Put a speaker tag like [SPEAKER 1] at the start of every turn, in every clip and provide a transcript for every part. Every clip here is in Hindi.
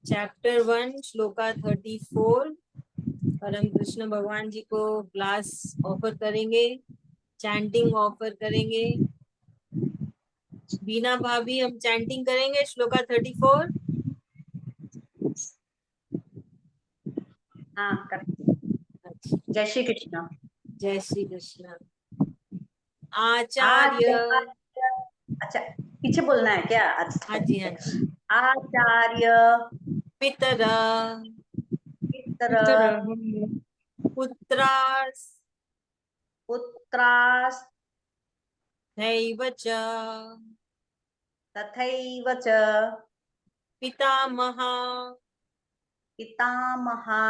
[SPEAKER 1] चैप्टर 1 श्लोका 34। और हम कृष्ण भगवान जी को क्लास ऑफर करेंगे, चैंटिंग ऑफर करेंगे। बीना भाभी, हम चैंटिंग करेंगे श्लोका 34।
[SPEAKER 2] हाँ कर। जय श्री कृष्ण।
[SPEAKER 1] जय श्री कृष्ण।
[SPEAKER 2] आज
[SPEAKER 1] आचार्य।
[SPEAKER 2] अच्छा, पीछे बोलना है क्या? अच्छा
[SPEAKER 1] हाँ जी,
[SPEAKER 2] ठीक
[SPEAKER 1] हाँ
[SPEAKER 2] है।
[SPEAKER 1] जी।
[SPEAKER 2] आचार्य
[SPEAKER 1] पितर
[SPEAKER 2] पितर
[SPEAKER 1] पुत्रास
[SPEAKER 2] पुत्रास्
[SPEAKER 1] नैव च
[SPEAKER 2] तथैव च
[SPEAKER 1] पितामहा
[SPEAKER 2] पितामहा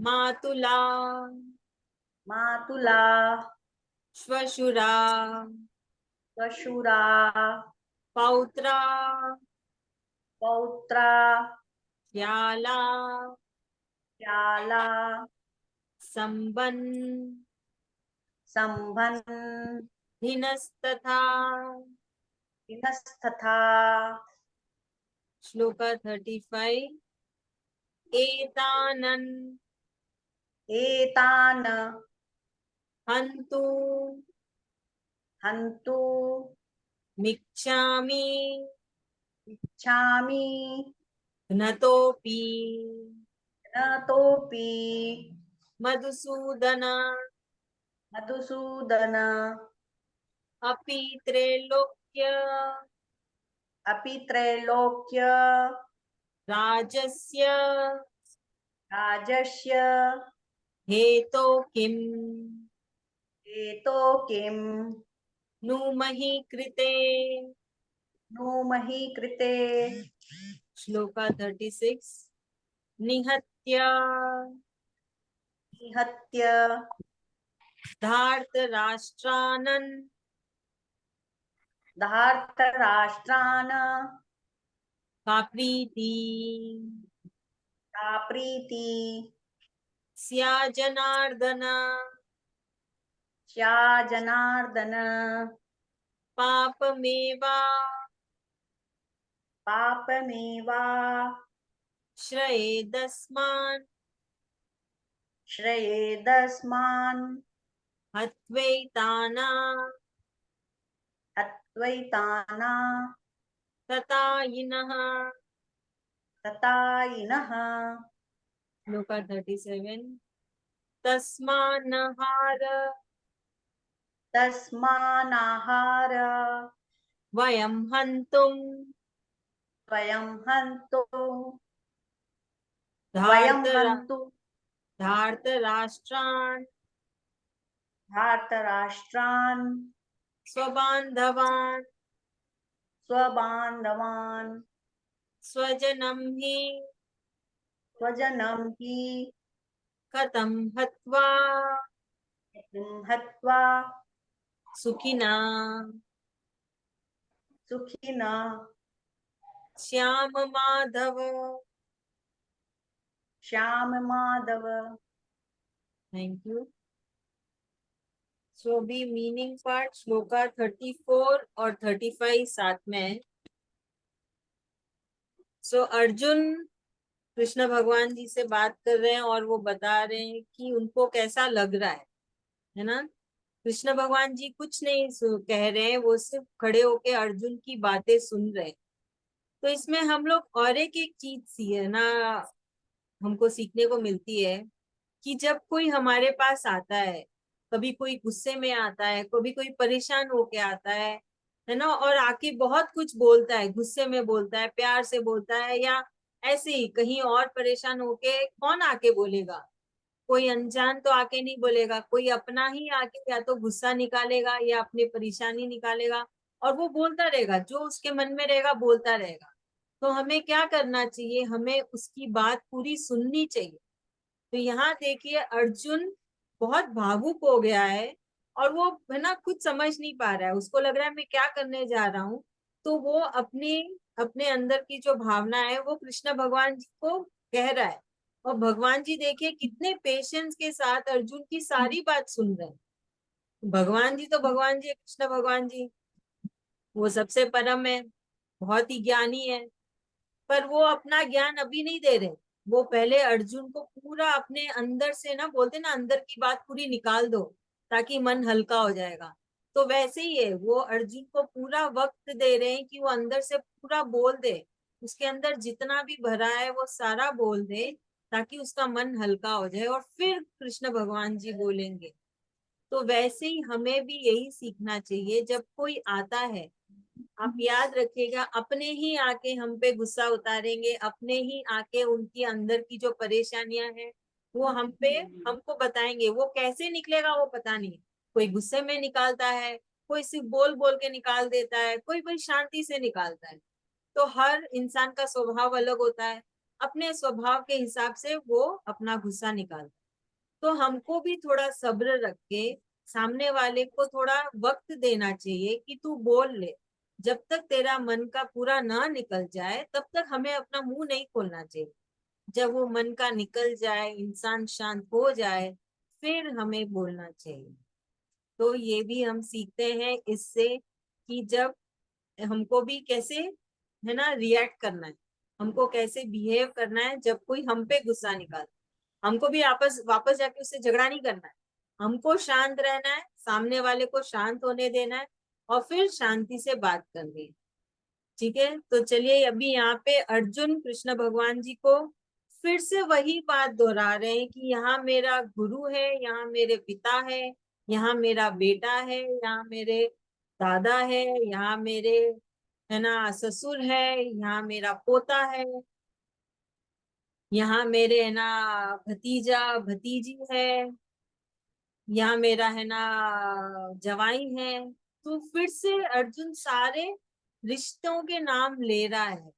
[SPEAKER 1] मातुला
[SPEAKER 2] मातुला
[SPEAKER 1] श्वशुरा
[SPEAKER 2] श्वशुरा
[SPEAKER 1] पौत्रा
[SPEAKER 2] पौत्रा
[SPEAKER 1] श्याला
[SPEAKER 2] श्याला
[SPEAKER 1] संबन
[SPEAKER 2] संबन्धिनस्तथा
[SPEAKER 1] धिनस्तथा। श्लोका 35। एतानन्
[SPEAKER 2] एतान
[SPEAKER 1] हन्तु
[SPEAKER 2] हन्तु
[SPEAKER 1] मिच्छामि
[SPEAKER 2] इच्छामि
[SPEAKER 1] घ्नतोऽपि
[SPEAKER 2] न तोऽपि
[SPEAKER 1] मधुसूदन
[SPEAKER 2] मधुसूदन
[SPEAKER 1] अपि त्रैलोक्य
[SPEAKER 2] अपि त्रैलोक्य
[SPEAKER 1] राजस्य
[SPEAKER 2] राजस्य
[SPEAKER 1] हेतो किम्
[SPEAKER 2] हेतो किम्
[SPEAKER 1] नु मही कृते।
[SPEAKER 2] नो मही कृते।
[SPEAKER 1] श्लोका 36। निहत्य
[SPEAKER 2] निहत्य
[SPEAKER 1] धार्तराष्ट्रानन्
[SPEAKER 2] धार्तराष्ट्रान्
[SPEAKER 1] का प्रीति
[SPEAKER 2] का प्रीति
[SPEAKER 1] स्या जनार्दन
[SPEAKER 2] स्या जनार्दन
[SPEAKER 1] पापमेवा
[SPEAKER 2] पापमेवा
[SPEAKER 1] श्रयेदस्मान्
[SPEAKER 2] श्रयेदस्मान्
[SPEAKER 1] हत्वैताना
[SPEAKER 2] अत्वैताना
[SPEAKER 1] ततायिनः।
[SPEAKER 2] ततायिनः।
[SPEAKER 1] श्लोका 37। तस्मान्नहार
[SPEAKER 2] तस्मानाहार
[SPEAKER 1] वयं हन्तुं
[SPEAKER 2] वयं हन्तु वयं
[SPEAKER 1] धार्तरा
[SPEAKER 2] हन्तु
[SPEAKER 1] धार्तराष्ट्रान्
[SPEAKER 2] धार्तराष्ट्रान्
[SPEAKER 1] स्वबान्धवान्
[SPEAKER 2] स्वबान्धवान्
[SPEAKER 1] स्वजनं हि
[SPEAKER 2] स्वजनं हि
[SPEAKER 1] कथं हत्वा
[SPEAKER 2] हत्वा
[SPEAKER 1] सुखिना
[SPEAKER 2] सुखिनः
[SPEAKER 1] Shyam Madhav.
[SPEAKER 2] Shyam Madhav.
[SPEAKER 1] Thank you. So अभी मीनिंग पार्ट श्लोका 34 और 35 साथ में है। सो अर्जुन कृष्ण भगवान जी से बात कर रहे हैं और वो बता रहे हैं कि उनको कैसा लग रहा है ना। कृष्ण भगवान जी कुछ नहीं कह रहे हैं, वो सिर्फ खड़े होके अर्जुन की बातें सुन रहे हैं। तो इसमें हम लोग और एक एक चीज सी है ना, हमको सीखने को मिलती है कि जब कोई हमारे पास आता है, कभी कोई गुस्से में आता है, कभी कोई परेशान होके आता है ना, और आके बहुत कुछ बोलता है, गुस्से में बोलता है, प्यार से बोलता है, या ऐसे ही कहीं और परेशान होके कौन आके बोलेगा? कोई अनजान तो आके नहीं बोलेगा, कोई अपना ही आके या तो गुस्सा निकालेगा या अपनी परेशानी निकालेगा, और वो बोलता रहेगा, जो उसके मन में रहेगा बोलता रहेगा। तो हमें क्या करना चाहिए? हमें उसकी बात पूरी सुननी चाहिए। तो यहाँ देखिए अर्जुन बहुत भावुक हो गया है, और वो है ना कुछ समझ नहीं पा रहा है, उसको लग रहा है मैं क्या करने जा रहा हूँ। तो वो अपने अपने अंदर की जो भावना है वो कृष्ण भगवान जी को कह रहा है। और भगवान जी देखिए कितने पेशेंस के साथ अर्जुन की सारी बात सुन रहे हैं। भगवान जी तो भगवान जी है, कृष्ण भगवान जी वो सबसे परम है, बहुत ही ज्ञानी है। पर वो अपना ज्ञान अभी नहीं दे रहे। वो पहले अर्जुन को पूरा अपने अंदर से ना, बोलते ना, अंदर की बात पूरी निकाल दो ताकि मन हल्का हो जाएगा। तो वैसे ही है, वो अर्जुन को पूरा वक्त दे रहे हैं कि वो अंदर से पूरा बोल दे, उसके अंदर जितना भी भरा है वो सारा बोल दे, ताकि उसका मन हल्का हो जाए और फिर कृष्ण भगवान जी बोलेंगे। तो वैसे ही हमें भी यही सीखना चाहिए। जब कोई आता है, आप याद रखिएगा, अपने ही आके हम पे गुस्सा उतारेंगे, अपने ही आके उनकी अंदर की जो परेशानियां हैं वो हम पे, हमको बताएंगे। वो कैसे निकलेगा वो पता नहीं। कोई गुस्से में निकालता है, कोई सिर्फ बोल बोल के निकाल देता है, कोई कोई शांति से निकालता है। तो हर इंसान का स्वभाव अलग होता है, अपने स्वभाव के हिसाब से वो अपना गुस्सा निकालता है। तो हमको भी थोड़ा सब्र रख के सामने वाले को थोड़ा वक्त देना चाहिए कि तू बोल ले। जब तक तेरा मन का पूरा ना निकल जाए तब तक हमें अपना मुंह नहीं खोलना चाहिए। जब वो मन का निकल जाए, इंसान शांत हो जाए, फिर हमें बोलना चाहिए। तो ये भी हम सीखते हैं इससे कि जब हमको भी कैसे, है ना, रिएक्ट करना है, हमको कैसे बिहेव करना है जब कोई हम पे गुस्सा निकाले। हमको भी आपस वापस जाके उससे झगड़ा नहीं करना है, हमको शांत रहना है, सामने वाले को शांत होने देना है और फिर शांति से बात करनी है। ठीक है, तो चलिए, अभी यहाँ पे अर्जुन कृष्ण भगवान जी को फिर से वही बात दोहरा रहे हैं कि यहाँ मेरा गुरु है, यहाँ मेरे पिता है, यहाँ मेरा बेटा है, यहाँ मेरे दादा है, यहाँ मेरे, है ना, ससुर है, यहाँ मेरा पोता है, यहाँ मेरे, है ना, भतीजा भतीजी है, यहाँ मेरा, है ना, जवाई है। तो फिर से अर्जुन सारे रिश्तों के नाम ले रहा है।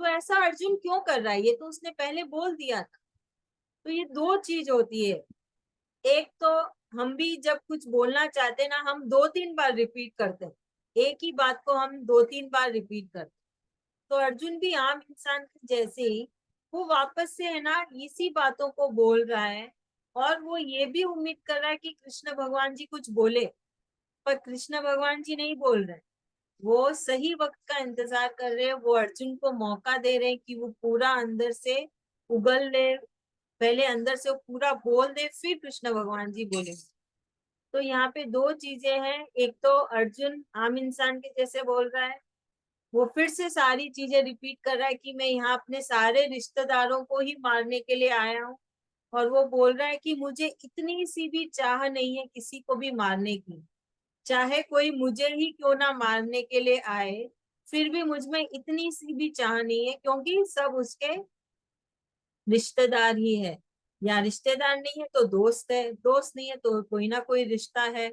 [SPEAKER 1] तो ऐसा अर्जुन क्यों कर रहा है? ये तो उसने पहले बोल दिया था। तो ये दो चीज होती है। एक तो हम भी जब कुछ बोलना चाहते हैं ना, हम दो तीन बार रिपीट करते हैं, एक ही बात को हम दो तीन बार रिपीट करते हैं। तो अर्जुन भी आम इंसान के जैसे ही वो वापस से, है ना, इसी बातों को बोल रहा है। और वो ये भी उम्मीद कर रहा है कि कृष्ण भगवान जी कुछ बोले, पर कृष्ण भगवान जी नहीं बोल रहे। वो सही वक्त का इंतजार कर रहे हैं, वो अर्जुन को मौका दे रहे हैं कि वो पूरा अंदर से उगल ले, पहले अंदर से वो पूरा बोल दे, फिर कृष्ण भगवान जी बोले। तो यहाँ पे दो चीजें हैं, एक तो अर्जुन आम इंसान के जैसे बोल रहा है, वो फिर से सारी चीजें रिपीट कर रहा है कि मैं यहाँ अपने सारे रिश्तेदारों को ही मारने के लिए आया हूँ। और वो बोल रहा है कि मुझे इतनी सी भी चाह नहीं है किसी को भी मारने की, चाहे कोई मुझे ही क्यों ना मारने के लिए आए, फिर भी मुझ में इतनी सी भी चाह नहीं है, क्योंकि सब उसके रिश्तेदार ही है। या रिश्तेदार नहीं है तो दोस्त है, दोस्त नहीं है तो कोई ना कोई रिश्ता है।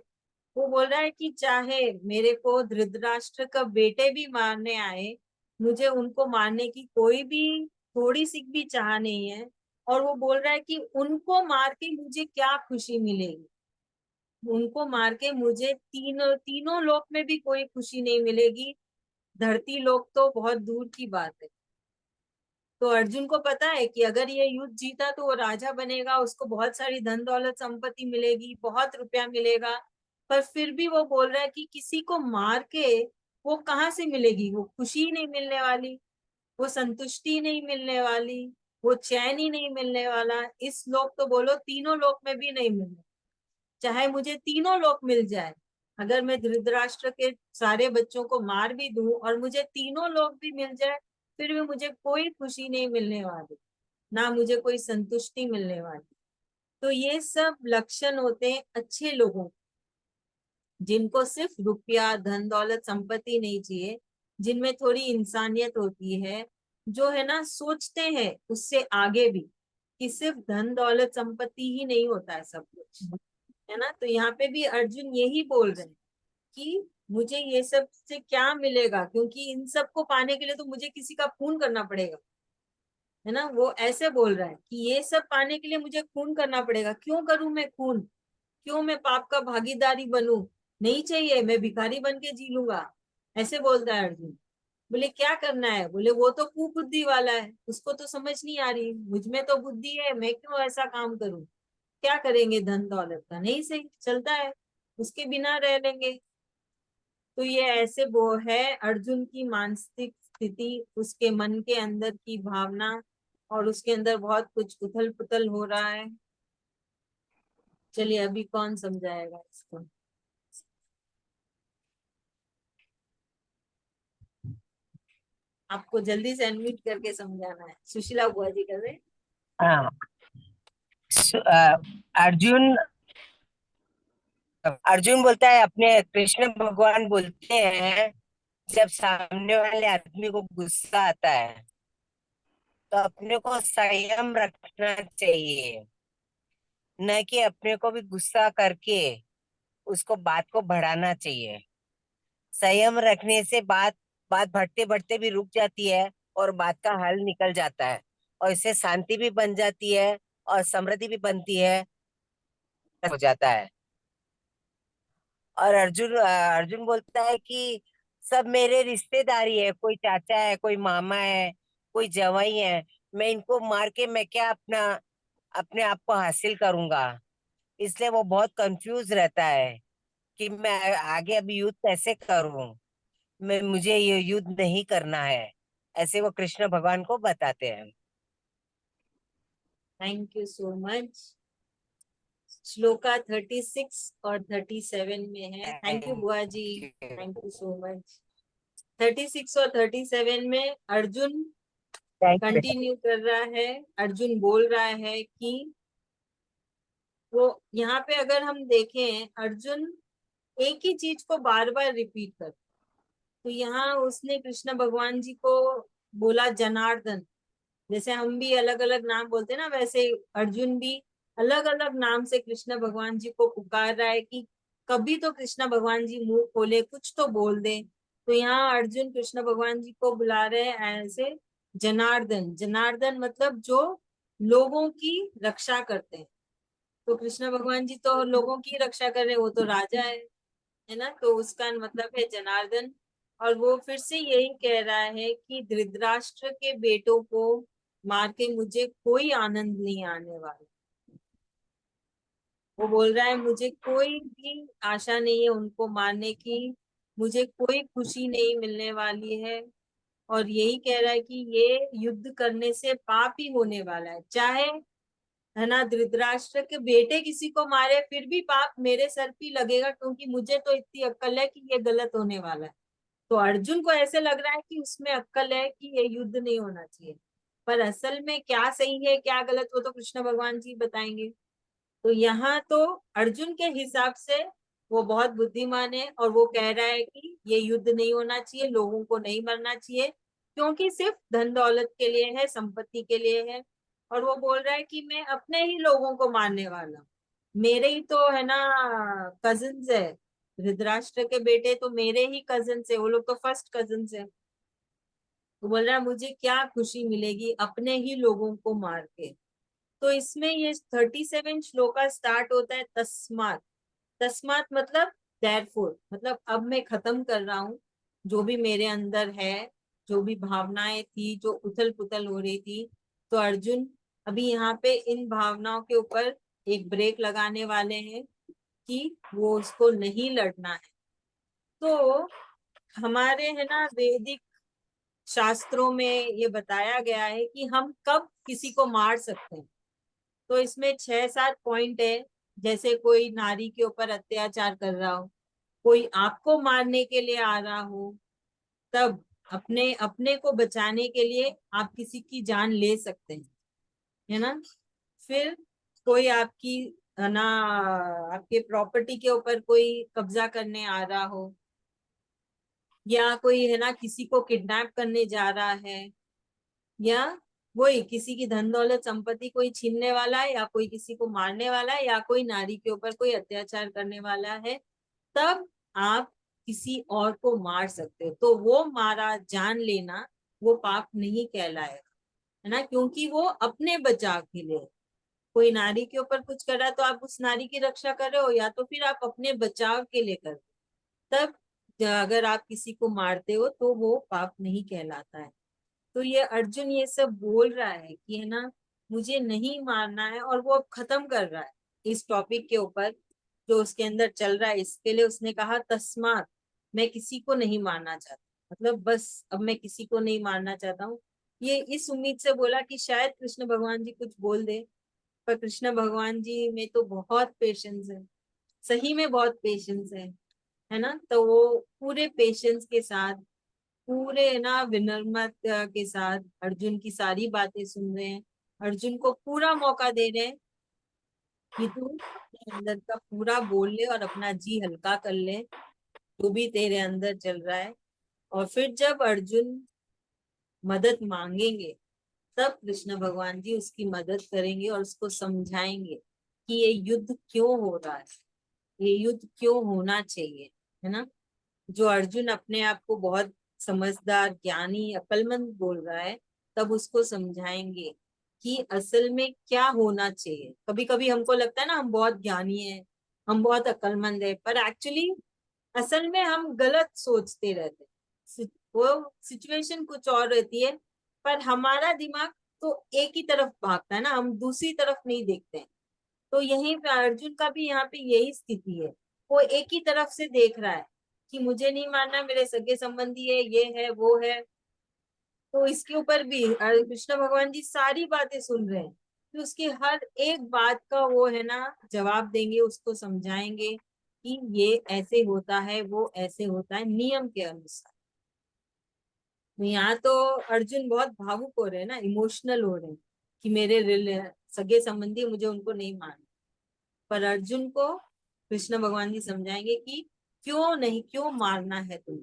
[SPEAKER 1] वो बोल रहा है कि चाहे मेरे को धृतराष्ट्र का बेटे भी मारने आए, मुझे उनको मारने की कोई भी थोड़ी सी भी चाह नहीं है। और वो बोल रहा है कि उनको मार के मुझे क्या खुशी मिलेगी, उनको मार के मुझे तीनों तीनों लोक में भी कोई खुशी नहीं मिलेगी, धरती लोक तो बहुत दूर की बात है। तो अर्जुन को पता है कि अगर ये युद्ध जीता तो वो राजा बनेगा, उसको बहुत सारी धन दौलत संपत्ति मिलेगी, बहुत रुपया मिलेगा। पर फिर भी वो बोल रहा है कि किसी को मार के वो कहाँ से मिलेगी, वो खुशी नहीं मिलने वाली, वो संतुष्टि नहीं मिलने वाली, वो चैन ही नहीं मिलने वाला। इस लोक तो बोलो तीनों लोक में भी नहीं मिलने, चाहे मुझे तीनों लोक मिल जाए, अगर मैं धृतराष्ट्र के सारे बच्चों को मार भी दूं और मुझे तीनों लोक भी मिल जाए, फिर भी मुझे कोई खुशी नहीं मिलने वाली, ना मुझे कोई संतुष्टि मिलने वाली। तो ये सब लक्षण होते हैं अच्छे लोगों के, जिनको सिर्फ रुपया धन दौलत संपत्ति नहीं चाहिए, जिनमें थोड़ी इंसानियत होती है, जो, है ना, सोचते हैं उससे आगे भी, कि सिर्फ धन दौलत संपत्ति ही नहीं होता है सब कुछ, है ना। तो यहाँ पे भी अर्जुन यही बोल रहे हैं कि मुझे ये सब से क्या मिलेगा, क्योंकि इन सब को पाने के लिए तो मुझे किसी का खून करना पड़ेगा, है ना। वो ऐसे बोल रहा है कि ये सब पाने के लिए मुझे खून करना पड़ेगा, क्यों करूं मैं खून, क्यों मैं पाप का भागीदारी बनूं, नहीं चाहिए, मैं भिखारी बन के जी लूंगा, ऐसे बोलता है अर्जुन। बोले क्या करना है? बोले वो तो कुबुद्धि वाला है, उसको तो समझ नहीं आ रही, मुझ में तो बुद्धि है, मैं क्यों ऐसा काम करूं, क्या करेंगे धन दौलत का, नहीं सही चलता है, उसके बिना रह लेंगे। तो ये ऐसे वो है अर्जुन की मानसिक स्थिति, उसके मन के अंदर की भावना, और उसके अंदर बहुत कुछ उथल पुथल हो रहा है। चलिए अभी कौन समझाएगा इसको? आपको जल्दी से अनम्यूट करके समझाना है। सुशीला बुआ जी कर रहे हैं।
[SPEAKER 3] हाँ। अर्जुन अर्जुन बोलता है, अपने कृष्ण भगवान बोलते हैं, जब सामने वाले आदमी को गुस्सा आता है तो अपने को संयम रखना चाहिए, न कि अपने को भी गुस्सा करके उसको बात को बढ़ाना चाहिए। संयम रखने से बात बात बढ़ते बढ़ते भी रुक जाती है और बात का हल निकल जाता है, और इससे शांति भी बन जाती है और समृद्धि भी बनती है, हो जाता है। और अर्जुन बोलता है कि सब मेरे रिश्तेदारी है, कोई चाचा है, कोई मामा है, कोई जवाई है, मैं इनको मार के मैं क्या अपने आप को हासिल करूंगा। इसलिए वो बहुत कंफ्यूज रहता है कि मैं आगे अभी युद्ध कैसे करूं, मुझे ये युद्ध नहीं करना है। ऐसे वो कृष्ण भगवान को बताते हैं।
[SPEAKER 1] Thank you so much. Shloka 36 और 37 में है। थैंक यू बुआ जी, थैंक यू सो मच। 36 और 37 में अर्जुन
[SPEAKER 3] थैंक यू बेटा।
[SPEAKER 1] कंटिन्यू कर रहा है। अर्जुन बोल रहा है कि वो यहाँ पे अगर हम देखें, अर्जुन एक ही चीज को बार बार रिपीट कर, तो यहाँ उसने कृष्ण भगवान जी को बोला जनार्दन। जैसे हम भी अलग अलग नाम बोलते हैं ना, वैसे अर्जुन भी अलग अलग नाम से कृष्ण भगवान जी को पुकार रहा है कि कभी तो कृष्ण भगवान जी मुंह खोले, कुछ तो बोल दे। तो यहाँ अर्जुन कृष्ण भगवान जी को बुला रहे हैं ऐसे जनार्दन। जनार्दन मतलब जो लोगों की रक्षा करते हैं। तो कृष्ण भगवान जी तो लोगों की रक्षा कर रहे हैं, वो तो राजा है ना, तो उसका मतलब है जनार्दन। और वो फिर से यही कह रहा है कि धृतराष्ट्र के बेटों को मार के मुझे कोई आनंद नहीं आने वाला। वो बोल रहा है मुझे कोई भी आशा नहीं है उनको मारने की, मुझे कोई खुशी नहीं मिलने वाली है। और यही कह रहा है कि ये युद्ध करने से पाप ही होने वाला है। चाहे है ना धृतराष्ट्र के बेटे किसी को मारे, फिर भी पाप मेरे सर पे लगेगा, क्योंकि मुझे तो इतनी अक्ल है कि ये गलत होने वाला है। तो अर्जुन को ऐसे लग रहा है कि उसमें अक्ल है कि ये युद्ध नहीं होना चाहिए, पर असल में क्या सही है क्या गलत, वो तो कृष्ण भगवान जी बताएंगे। तो यहाँ तो अर्जुन के हिसाब से वो बहुत बुद्धिमान है, और वो कह रहा है कि ये युद्ध नहीं होना चाहिए, लोगों को नहीं मरना चाहिए, क्योंकि सिर्फ धन दौलत के लिए है, संपत्ति के लिए है। और वो बोल रहा है कि मैं अपने ही लोगों को मारने वाला हूँ, मेरे ही तो है ना कजिन्स है, धृतराष्ट्र के बेटे तो मेरे ही कजिन्स है, वो लोग तो फर्स्ट कजिन्स है। तो बोल रहा है मुझे क्या खुशी मिलेगी अपने ही लोगों को मार के। तो इसमें ये 37 श्लोका स्टार्ट होता है तस्मात। तस्मात मतलब देयरफॉर, मतलब अब मैं खत्म कर रहा हूँ जो भी मेरे अंदर है, जो भी भावनाएं थी जो उथल पुथल हो रही थी। तो अर्जुन अभी यहाँ पे इन भावनाओं के ऊपर एक ब्रेक लगाने वाले हैं कि वो उसको नहीं लड़ना है। तो हमारे है ना वैदिक शास्त्रों में ये बताया गया है कि हम कब किसी को मार सकते हैं। तो इसमें 6-7 पॉइंट है। जैसे कोई नारी के ऊपर अत्याचार कर रहा हो, कोई आपको मारने के लिए आ रहा हो, तब अपने अपने को बचाने के लिए आप किसी की जान ले सकते हैं, है ना। फिर कोई आपकी है ना आपके प्रॉपर्टी के ऊपर कोई कब्जा करने आ रहा हो, या कोई है ना किसी को किडनैप करने जा रहा है, या वही किसी की धन दौलत संपत्ति कोई छीनने वाला है, या कोई किसी को मारने वाला है, या कोई नारी के ऊपर कोई अत्याचार करने वाला है, तब आप किसी और को मार सकते हो। तो वो मारा जान लेना वो पाप नहीं कहलाएगा, है ना, क्योंकि वो अपने बचाव के लिए। कोई नारी के ऊपर कुछ कर रहा है तो आप उस नारी की रक्षा कर रहे हो, या तो फिर आप अपने बचाव के लिए कर रहे हो। तब अगर आप किसी को मारते हो तो वो पाप नहीं कहलाता है। तो ये अर्जुन ये सब बोल रहा है कि है ना मुझे नहीं मारना है, और वो अब खत्म कर रहा है इस टॉपिक के ऊपर जो उसके अंदर चल रहा है। इसके लिए उसने कहा तस्मात, मैं किसी को नहीं मारना चाहता, मतलब बस अब मैं किसी को नहीं मारना चाहता हूँ। ये इस उम्मीद से बोला कि शायद कृष्ण भगवान जी कुछ बोल दे। पर कृष्ण भगवान जी में तो बहुत पेशेंस है, सही में बहुत पेशेंस है ना। तो वो पूरे पेशेंस के साथ, पूरे ना विनम्रता के साथ अर्जुन की सारी बातें सुन रहे हैं, अर्जुन को पूरा मौका दे रहे हैं कि तू अपने अंदर का पूरा बोल ले और अपना जी हल्का कर ले, जो भी तेरे अंदर चल रहा है। और फिर जब अर्जुन मदद मांगेंगे, तब कृष्ण भगवान जी उसकी मदद करेंगे और उसको समझाएंगे कि ये युद्ध क्यों हो रहा है, ये युद्ध क्यों होना चाहिए, है ना। जो अर्जुन अपने आप को बहुत समझदार, ज्ञानी, अक्लमंद बोल रहा है, तब उसको समझाएंगे कि असल में क्या होना चाहिए। कभी कभी हमको लगता है ना हम बहुत ज्ञानी हैं, हम बहुत अक्लमंद है, पर एक्चुअली असल में हम गलत सोचते रहते हैं। वो सिचुएशन कुछ और रहती है, पर हमारा दिमाग तो एक ही तरफ भागता है ना, हम दूसरी तरफ नहीं देखते हैं। तो यही पे अर्जुन का भी यहाँ पे यही स्थिति है, वो एक ही तरफ से देख रहा है कि मुझे नहीं मानना, मेरे सगे संबंधी है, ये है वो है। तो इसके ऊपर भी कृष्ण भगवान जी सारी बातें सुन रहे हैं, तो उसकी हर एक बात का वो है ना जवाब देंगे, उसको समझाएंगे कि ये ऐसे होता है, वो ऐसे होता है नियम के अनुसार। तो यहाँ तो अर्जुन बहुत भावुक हो रहे हैं ना, इमोशनल हो रहे हैं कि मेरे सगे संबंधी, मुझे उनको नहीं मानना। पर अर्जुन को कृष्ण भगवान जी समझाएंगे कि क्यों नहीं, क्यों मारना है तुम,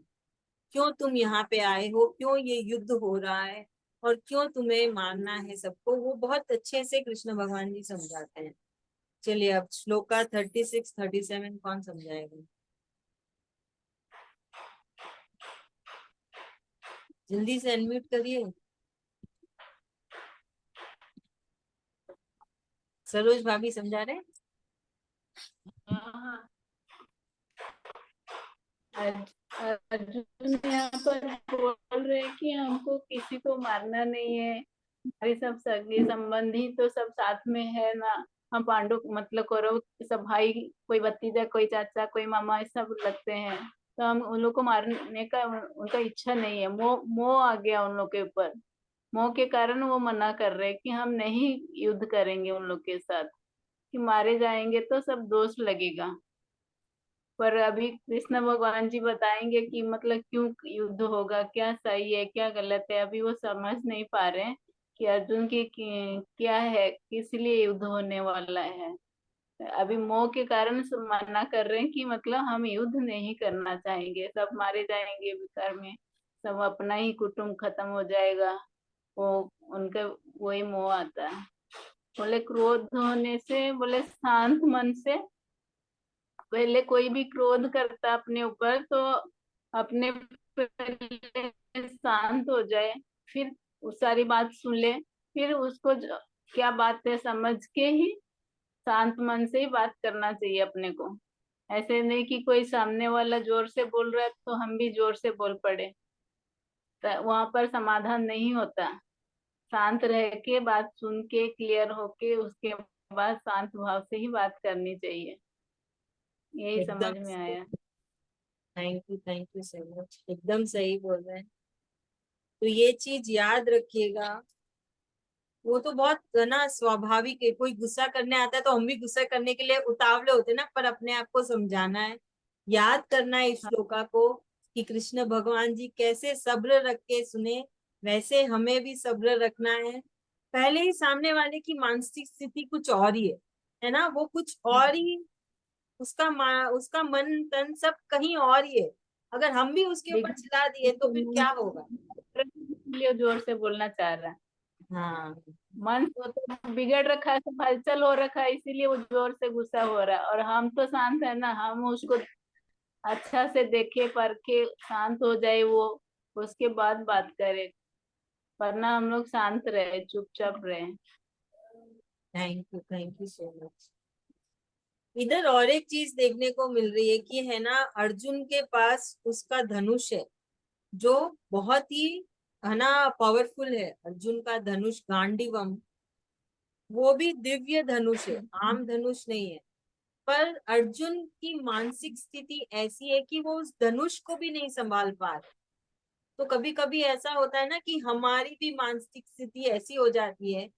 [SPEAKER 1] क्यों तुम यहाँ पे आए हो, क्यों ये युद्ध हो रहा है, और क्यों तुम्हें मारना है सबको, वो बहुत अच्छे से कृष्ण भगवान जी समझाते हैं। चलिए अब श्लोका 36-37 कौन समझाएगा, जल्दी से अनम्यूट करिए। सरोज भाभी समझा रहे हैं?
[SPEAKER 4] हाँ, अर्जुन यहाँ पर बोल रहे हैं कि हमको किसी को मारना नहीं है, हमारे सब सगे संबंधी तो सब साथ में है ना। हम पांडु मतलब कौरव सब भाई, कोई भतीजा, कोई चाचा, कोई मामा, ये सब लगते हैं। तो हम उन लोग को मारने का उनका इच्छा नहीं है, मोह मोह आ गया उन लोग के ऊपर। मोह के कारण वो मना कर रहे हैं कि हम नहीं युद्ध करेंगे उन लोग के साथ, कि मारे जाएंगे तो सब दोष लगेगा। पर अभी कृष्ण भगवान जी बताएंगे कि मतलब क्यों युद्ध होगा, क्या सही है क्या गलत है, अभी वो समझ नहीं पा रहे हैं कि अर्जुन क्या है, किस लिए युद्ध होने वाला है। अभी मोह के कारण सब मना कर रहे हैं कि मतलब हम युद्ध नहीं करना चाहेंगे, सब मारे जाएंगे बेकार में, सब अपना ही कुटुंब खत्म हो जाएगा। वो उनका वही मोह आता है। बोले क्रोध होने से, बोले शांत मन से, पहले कोई भी क्रोध करता अपने ऊपर तो अपने पहले शांत हो जाए, फिर वो सारी बात सुन ले, फिर उसको क्या बात है समझ के ही शांत मन से ही बात करना चाहिए अपने को। ऐसे नहीं कि कोई सामने वाला जोर से बोल रहा है तो हम भी जोर से बोल पड़े, तो वहां पर समाधान नहीं होता। शांत रह के बात सुन के क्लियर होके उसके बाद शांत भाव से ही बात करनी चाहिए। यही समझ
[SPEAKER 1] एकदम,
[SPEAKER 4] में आया।
[SPEAKER 1] थैंक यू सो मच, एकदम सही बोल रहे हैं। तो ये चीज याद रखिएगा। वो तो बहुत ना स्वाभाविक है, कोई गुस्सा करने आता है तो हम भी गुस्सा करने के लिए उतावले होते हैं ना, पर अपने आप को समझाना है, याद करना है इस श्लोका को कि कृष्ण भगवान जी कैसे सब्र रख के सुने, वैसे हमें भी सब्र रखना है। पहले ही सामने वाले की मानसिक स्थिति कुछ और ही है ना, वो कुछ और ही, उसका मन तन सब कहीं और ही है। अगर हम भी उसके ऊपर चिल्ला दिए तो फिर क्या होगा।
[SPEAKER 4] इसलिए जोर से बोलना चाह रहा है।
[SPEAKER 1] हाँ,
[SPEAKER 4] मन तो बिगड़ रखा है, सब हलचल हो रखा है, इसीलिए वो जोर से गुस्सा हो रहा है। और हम तो शांत है ना, हम उसको अच्छा से देखे परखे शांत हो जाए वो, उसके बाद बात करे। वरना हम लोग शांत रहे, चुपचाप रहे।
[SPEAKER 1] Thank you so much. इधर और एक चीज देखने को मिल रही है कि है ना, अर्जुन के पास उसका धनुष है, जो बहुत ही है ना पावरफुल है। अर्जुन का धनुष गांडीवम, वो भी दिव्य धनुष है, आम धनुष नहीं है। पर अर्जुन की मानसिक स्थिति ऐसी है कि वो उस धनुष को भी नहीं संभाल पा रहे। तो कभी कभी ऐसा होता है ना कि हमारी भी मानसिक स्थिति ऐसी हो जाती है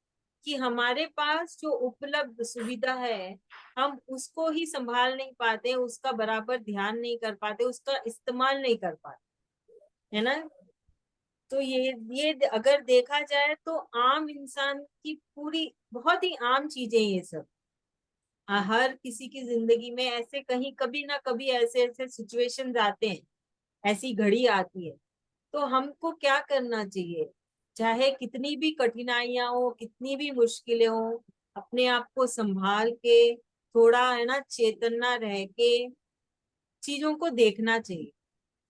[SPEAKER 1] कि हमारे पास जो उपलब्ध सुविधा है हम उसको ही संभाल नहीं पाते, उसका बराबर ध्यान नहीं कर पाते, उसका इस्तेमाल नहीं कर पाते, है ना। तो ये अगर देखा जाए तो आम इंसान की पूरी बहुत ही आम चीजें ये सब। हर किसी की जिंदगी में ऐसे कहीं कभी ना कभी ऐसे ऐसे सिचुएशंस आते हैं, ऐसी घड़ी आती है। तो हमको क्या करना चाहिए, चाहे कितनी भी कठिनाइयां हो, कितनी भी मुश्किलें हो, अपने आप को संभाल के थोड़ा है ना चेतना रह के चीजों को देखना चाहिए।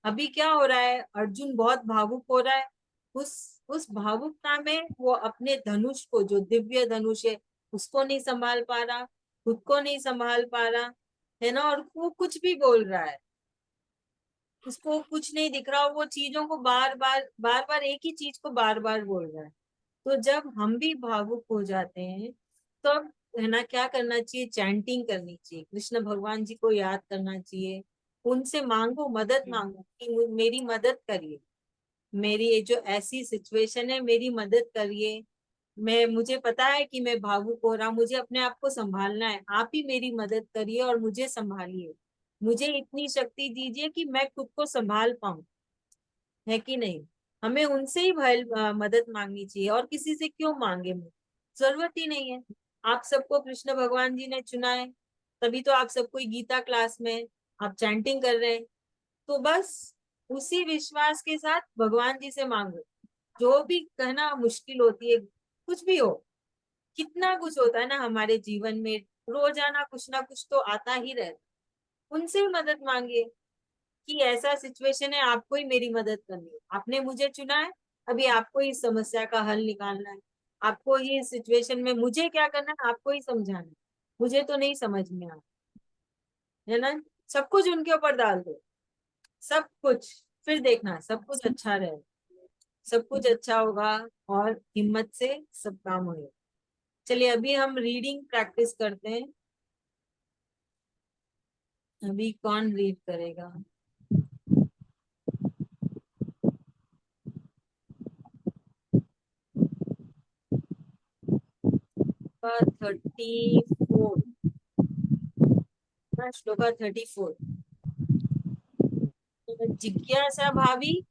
[SPEAKER 1] अभी क्या हो रहा है, अर्जुन बहुत भावुक हो रहा है। उस भावुकता में वो अपने धनुष को, जो दिव्य धनुष है, उसको नहीं संभाल पा रहा, खुद को नहीं संभाल पा रहा, है ना। और वो कुछ भी बोल रहा है, उसको कुछ नहीं दिख रहा, वो चीजों को बार बार एक ही चीज को बार बार बोल रहा है। तो जब हम भी भावुक हो जाते हैं तो अब है ना क्या करना चाहिए, चैंटिंग करनी चाहिए, कृष्ण भगवान जी को याद करना चाहिए, उनसे मांगो, मदद मांगो कि मेरी मदद करिए, मेरी ये जो ऐसी सिचुएशन है मेरी मदद करिए। मुझे पता है कि मैं भावुक हो रहा, मुझे अपने आप को संभालना है, आप ही मेरी मदद करिए और मुझे संभालिए, मुझे इतनी शक्ति दीजिए कि मैं खुद को संभाल पाऊं, है कि नहीं। हमें उनसे ही मदद मांगनी चाहिए, और किसी से क्यों मांगे, जरूरत ही नहीं है। आप सबको कृष्ण भगवान जी ने चुना है, तभी तो आप सब कोई गीता क्लास में आप चैंटिंग कर रहे हैं। तो बस उसी विश्वास के साथ भगवान जी से मांगो, जो भी कहना मुश्किल होती है, कुछ भी हो, कितना कुछ होता है ना हमारे जीवन में, रोजाना कुछ ना कुछ तो आता ही रहता, उनसे ही मदद मांगिए कि ऐसा सिचुएशन है, आपको ही मेरी मदद करनी है, आपने मुझे चुना है, अभी आपको ही समस्या का हल निकालना है, आपको ही सिचुएशन में मुझे क्या करना है आपको ही समझाना है, मुझे तो नहीं समझ में आ, है ना। सब कुछ उनके ऊपर डाल दो, सब कुछ, फिर देखना सब कुछ अच्छा रहेगा, सब कुछ अच्छा होगा और हिम्मत से सब काम होगा। चलिए अभी हम रीडिंग प्रैक्टिस करते हैं। अभी कौन रीड करेगा? श्लोका 34, श्लोका 34। जिज्ञासा भाभी,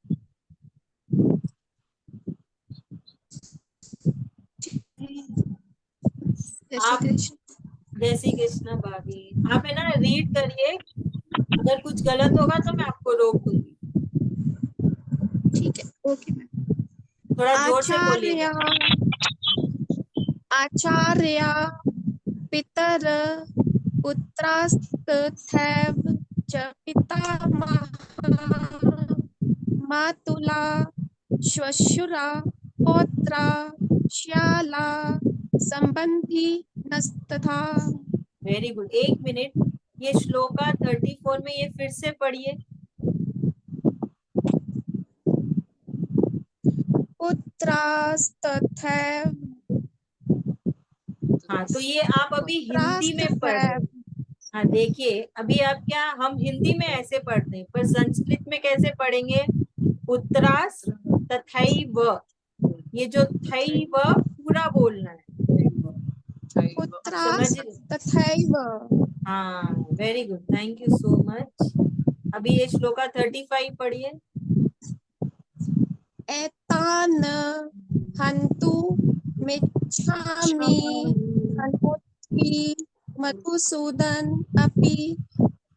[SPEAKER 1] आप जय श्री कृष्ण भाभी, आप है ना रीड करिए, अगर कुछ गलत होगा तो मैं आपको रोक दूंगी।
[SPEAKER 5] ठीक है, ओके मैम।
[SPEAKER 1] थोड़ा जोर से बोलिएगा।
[SPEAKER 5] आचार्य पितर पुत्रास्तथैव च पितामहः मातुला श्वशुरा पौत्रा श्याला संबंधी नस्तथा।
[SPEAKER 1] वेरी गुड, एक मिनट, ये श्लोका 34 में ये फिर से पढ़िए।
[SPEAKER 5] पुत्रास्तथैव,
[SPEAKER 1] हाँ तो ये आप अभी हिंदी में पढ़ रहे हैं। हाँ देखिए, अभी आप क्या, हम हिंदी में ऐसे पढ़ते हैं, पर संस्कृत में कैसे पढ़ेंगे? पुत्रास तथैव, ये जो थैव पूरा बोलना है, समझ रहे?
[SPEAKER 5] तथैव।
[SPEAKER 1] हाँ very good, thank you so much. अभी ये श्लोका 35 पढ़िए।
[SPEAKER 5] एतान हन्तु मिच्छामि हनोति मधुसूदन अपि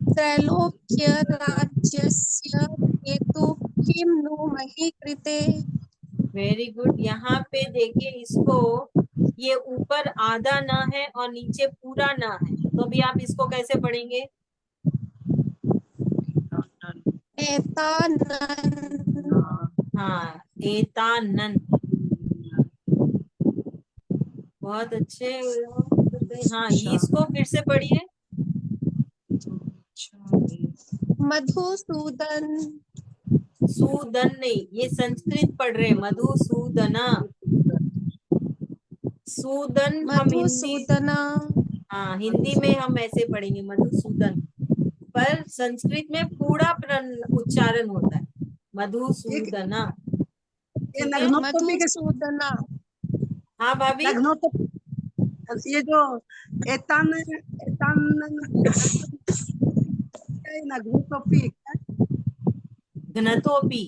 [SPEAKER 5] त्रैलोक्य राज्यस्य हेतु किं नु महि कृते।
[SPEAKER 1] वेरी गुड, यहाँ पे देखिए इसको, ये ऊपर आधा न है और नीचे पूरा न है, तो अभी आप इसको कैसे पढ़ेंगे?
[SPEAKER 5] एतानन,
[SPEAKER 1] हाँ एतानन, बहुत अच्छे। हाँ इसको फिर से पढ़िए।
[SPEAKER 5] मधुसूदन,
[SPEAKER 1] सूदन नहीं, ये संस्कृत पढ़ रहे, मधुसूदना, सूदन हम हिंदी,
[SPEAKER 5] मधुसूदना
[SPEAKER 1] हाँ, हिंदी में हम ऐसे पढ़ेंगे मधुसूदन, पर संस्कृत में पूरा उच्चारण होता है मधुसूदना।
[SPEAKER 6] ये
[SPEAKER 1] ठीक है,
[SPEAKER 6] नग्नोत्तोपी के
[SPEAKER 5] मधुसूदना।
[SPEAKER 1] हाँ भाभी।
[SPEAKER 6] नग्नोत्तोपी, ये जो एतान एतान नग्नोत्तोपी
[SPEAKER 1] घ्नतोपी।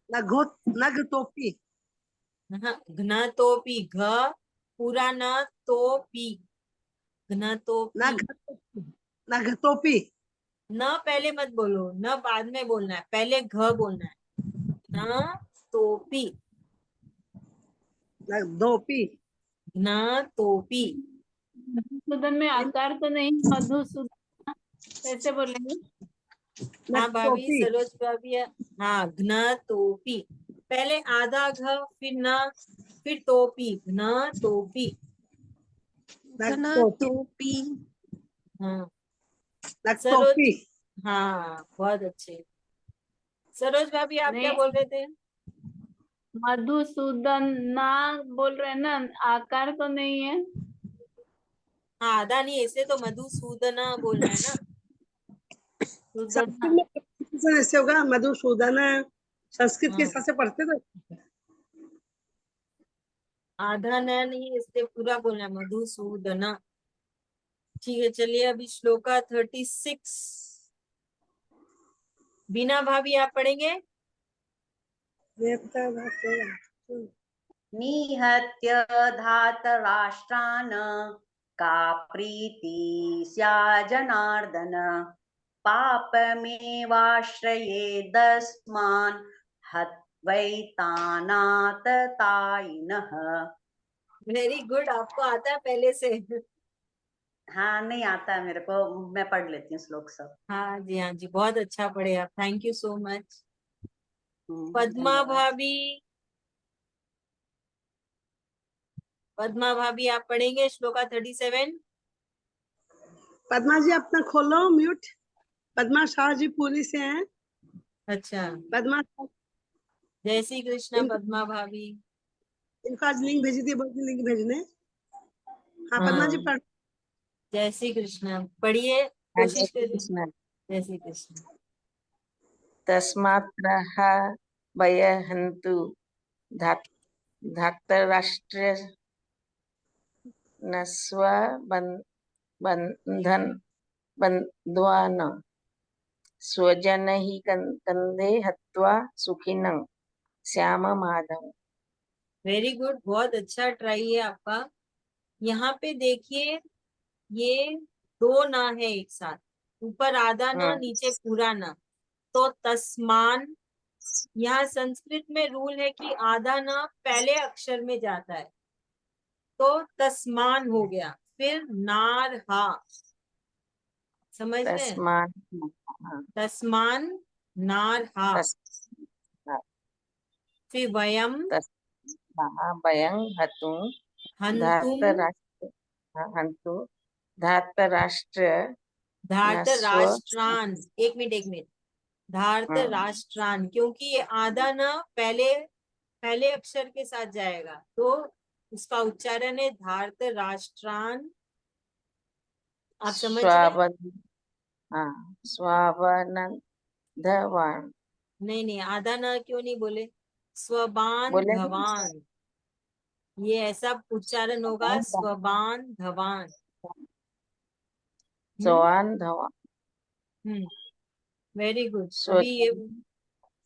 [SPEAKER 6] नघो नगतोपी
[SPEAKER 1] हाँ, घ्नतोपी, घ पूरा न तोपी, घ्नतोपी।
[SPEAKER 6] नघ नघतोपी
[SPEAKER 1] न पहले मत बोलो, न बाद में बोलना है, पहले घ बोलना है। न तोपी,
[SPEAKER 6] नगधोपी
[SPEAKER 1] न तोपी।
[SPEAKER 4] मधुसूदन में आकार तो नहीं, मधुसूदन कैसे बोलेंगे?
[SPEAKER 1] हाँ भाभी,
[SPEAKER 6] नगतोपी
[SPEAKER 1] सरोज भाभी। हाँ, घ्नतोपी, पहले आधा घ, फिर न, फिर तोपी, घ्नतोपी।
[SPEAKER 6] नगतोपी
[SPEAKER 5] घनतोपी।
[SPEAKER 1] हाँ
[SPEAKER 6] नगतोपी।
[SPEAKER 1] सरोज, हाँ बहुत अच्छे। सरोज भाभी आप क्या
[SPEAKER 4] नहीं,
[SPEAKER 1] बोल रहे थे?
[SPEAKER 4] मधुसूदन ना बोल रहे हैं ना, आकार तो नहीं है।
[SPEAKER 1] हाँ, आधा नहीं, ऐसे तो मधुसूदना बोलना है ना,
[SPEAKER 6] संस्कृत
[SPEAKER 1] सूदना।
[SPEAKER 6] में pronunciation ऐसे होगा मधुसूदन, संस्कृत के
[SPEAKER 1] हाँ,
[SPEAKER 6] हिसाब से पढ़ते तो
[SPEAKER 1] आधा न नहीं, इसलिए पूरा बोलना है मधुसूदना। ठीक है, चलिए अभी श्लोका 36, बीना भाभी आप पढ़ेंगे।
[SPEAKER 6] देवता भाषा
[SPEAKER 2] निहत्य धातराष्ट्रान् का प्रीति स्या जनार्दन पापमेवाश्रयेदस्मान् हत्वैतानाततायिनः।
[SPEAKER 1] वेरी गुड, आपको आता है पहले से।
[SPEAKER 2] हाँ, नहीं आता है मेरे को, मैं पढ़ लेती हूँ श्लोक सब।
[SPEAKER 1] हाँ जी, हाँ जी, बहुत अच्छा पढ़े आप, thank you so much. Padma
[SPEAKER 2] धन्यवाद।
[SPEAKER 1] भाभी, पद्मा भाभी आप पढ़ेंगे श्लोका 37।
[SPEAKER 6] पद्मा जी अपना खोलो म्यूट। पद्मा शाह जी पूरी से हैं।
[SPEAKER 1] अच्छा,
[SPEAKER 6] पद्मा
[SPEAKER 1] जय श्री कृष्ण
[SPEAKER 6] इन,
[SPEAKER 1] पद्मा भाभी।
[SPEAKER 6] इनको आज लिंक भेजी थी, बोलती लिंक भेजने। हाँ पद्मा जी
[SPEAKER 1] हाँ,
[SPEAKER 6] पढ़।
[SPEAKER 1] जय श्री कृष्ण पढ़िए,
[SPEAKER 3] हाँ, जय
[SPEAKER 1] कोशिश
[SPEAKER 3] श्री
[SPEAKER 1] करिए।
[SPEAKER 3] कृष्ण।
[SPEAKER 1] जय श्री कृष्ण।
[SPEAKER 3] तस्मात्रः भयहन्तु धार्तराष्ट्र नस्व बन्धन बन्ध्वान स्वजनहि कंदे हत्वा सुखिनं श्याम माधव।
[SPEAKER 1] वेरी गुड, बहुत अच्छा ट्राई है आपका। यहाँ पे देखिए, ये दो ना है एक साथ, ऊपर आधा ना, नीचे पूरा ना, तो तस्मान। यहाँ संस्कृत में रूल है कि आधा ना पहले अक्षर में जाता है, तो तस्मान हो गया, फिर नार हा, समझ रहे हैं?
[SPEAKER 3] तस्मान
[SPEAKER 1] तस्मान नार हा, फिर वयम
[SPEAKER 3] भयं हतु
[SPEAKER 1] हंतुम
[SPEAKER 3] धार्तराष्ट्र हन्तु धार्तराष्ट्र
[SPEAKER 1] धार्त
[SPEAKER 3] नस्व
[SPEAKER 1] राष्ट्रान। एक मिनट, एक मिनट, धार्त राष्ट्रान, क्योंकि ये आधा ना पहले पहले अक्षर के साथ जाएगा, तो उसका उच्चारण है धार्त राष्ट्रान। आप समझ रहे हैं?
[SPEAKER 3] स्वावन स्वावनंदवान
[SPEAKER 1] नहीं नहीं, आधा ना क्यों नहीं बोले? स्वबान
[SPEAKER 3] बोले
[SPEAKER 1] धवान, ये ऐसा उच्चारण होगा, स्वबान धवान। हम्म
[SPEAKER 3] स्वान धवा
[SPEAKER 1] हम्म, वेरी गुड। अभी ये
[SPEAKER 3] स्वजन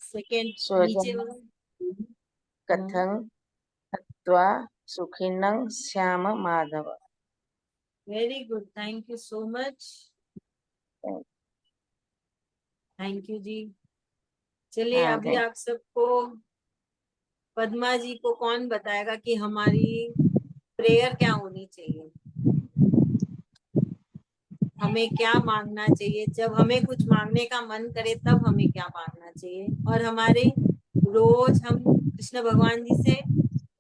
[SPEAKER 1] सेकेंड नीचे
[SPEAKER 3] स्वजन
[SPEAKER 1] वाला। हाँ,
[SPEAKER 3] कथं हत्वा सुखिनं Shyam Madhav.
[SPEAKER 1] Very good, thank you so much, thank you जी। चलिए
[SPEAKER 3] हाँ
[SPEAKER 1] अभी
[SPEAKER 3] थैंक
[SPEAKER 1] आप सबको, पद्मा जी को कौन बताएगा कि हमारी प्रेयर क्या होनी चाहिए, हमें क्या मांगना चाहिए, जब हमें कुछ मांगने का मन करे तब हमें क्या मांगना चाहिए। और हमारे रोज हम कृष्ण भगवान जी से,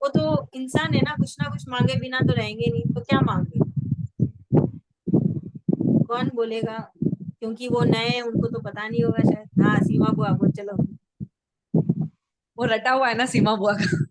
[SPEAKER 1] वो तो इंसान है ना कुछ मांगे बिना तो रहेंगे नहीं, तो क्या मांगे, कौन बोलेगा? क्योंकि वो नए हैं, उनको तो पता नहीं होगा शायद। हाँ सीमा बुआ बोल, चलो।
[SPEAKER 7] वो रटा हुआ है ना सीमा बुआ का।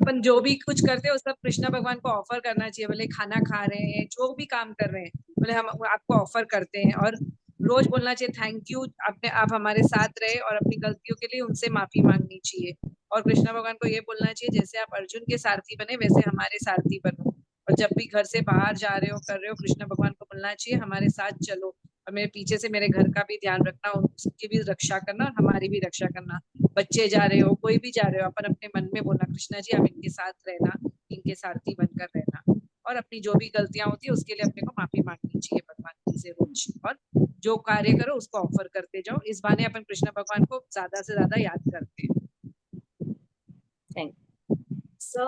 [SPEAKER 7] अपन जो भी कुछ करते हैं वो सब कृष्ण भगवान को ऑफर करना चाहिए। बोले खाना खा रहे हैं, जो भी काम कर रहे हैं, बोले हम आपको ऑफर करते हैं। और रोज बोलना चाहिए थैंक यू, आप हमारे साथ रहे, और अपनी गलतियों के लिए उनसे माफी मांगनी चाहिए। और कृष्ण भगवान को ये बोलना चाहिए जैसे आप अर्जुन के सारथी बने वैसे हमारे सारथी बनो। और जब भी घर से बाहर जा रहे हो कर रहे हो, कृष्ण भगवान को बोलना चाहिए हमारे साथ चलो, और मेरे पीछे से मेरे घर का भी ध्यान रखना, उसकी भी रक्षा करना और हमारी भी रक्षा करना। बच्चे जा रहे हो, कोई भी जा रहे हो, अपन अपने मन में बोलना कृष्णा जी आप इनके साथ रहना, इनके सारथी बनकर रहना। और अपनी जो भी गलतियां होती है उसके लिए अपने को माफी मांगनी चाहिए भगवान जी से रोज। और जो कार्य करो उसको ऑफर करते जाओ, इस बहाने अपन कृष्ण भगवान को ज्यादा से ज्यादा याद करते हैं।
[SPEAKER 1] So,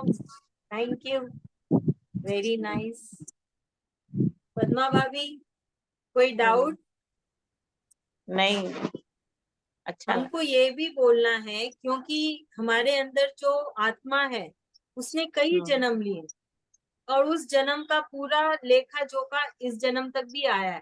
[SPEAKER 1] thank you. Very nice. Padma भाभी, कोई डाउट?
[SPEAKER 8] नहीं, अच्छा
[SPEAKER 1] हमको ये भी बोलना है क्योंकि हमारे अंदर जो आत्मा है उसने कई जन्म लिए और उस जन्म का पूरा लेखा जोखा इस जन्म तक भी आया है।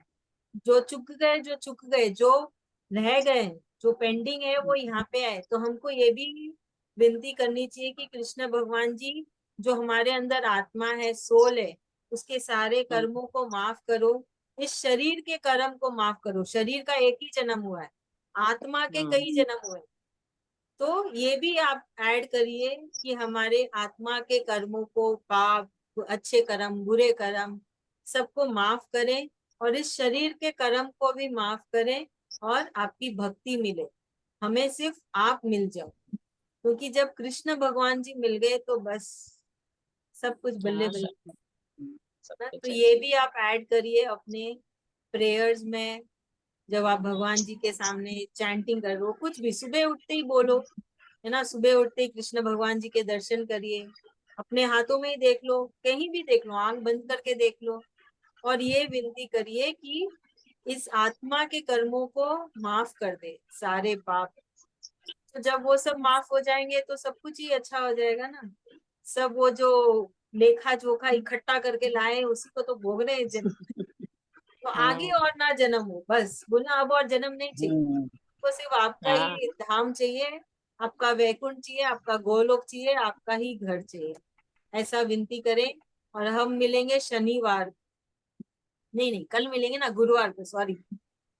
[SPEAKER 1] जो चुक गए, जो रह गए, जो पेंडिंग है वो यहाँ पे आए। तो हमको ये भी विनती करनी चाहिए कि कृष्ण भगवान जी जो हमारे अंदर आत्मा है, सोल है, उसके सारे कर्मों को माफ करो, इस शरीर के कर्म को माफ करो। शरीर का एक ही जन्म हुआ है, आत्मा के कई जन्म हुए। तो ये भी आप ऐड करिए कि हमारे आत्मा के कर्मों को, पाप, अच्छे कर्म, बुरे कर्म, सबको माफ करें और इस शरीर के कर्म को भी माफ करें और आपकी भक्ति मिले, हमें सिर्फ आप मिल जाओ। क्योंकि जब कृष्ण भगवान जी मिल गए तो बस सब कुछ बल्ले बल्ले। तो ये भी आप ऐड करिए अपने प्रेयर्स में। जब आप भगवान जी के सामने चैंटिंग कर लो, कुछ भी सुबह उठते ही बोलो, है ना, सुबह उठते ही कृष्ण भगवान जी के दर्शन करिए, अपने हाथों में ही देख लो, कहीं भी देख लो, आंख बंद करके देख लो, और ये विनती करिए कि इस आत्मा के कर्मों को माफ कर दे, सारे पाप। तो जब वो सब माफ हो जाएंगे तो सब कुछ ही अच्छा हो जाएगा ना। सब वो जो लेखा जोखा इकट्ठा करके लाए उसी को तो भोगने हैं जन्म में। तो आगे और ना जन्म हो, बस बोलना अब और जन्म नहीं चाहिए, तो सिर्फ आपका ही धाम चाहिए, आपका वैकुंठ चाहिए, आपका गोलोक चाहिए, आपका ही घर चाहिए। ऐसा विनती करें। और हम मिलेंगे शनिवार, नहीं कल मिलेंगे ना, गुरुवार को, सॉरी,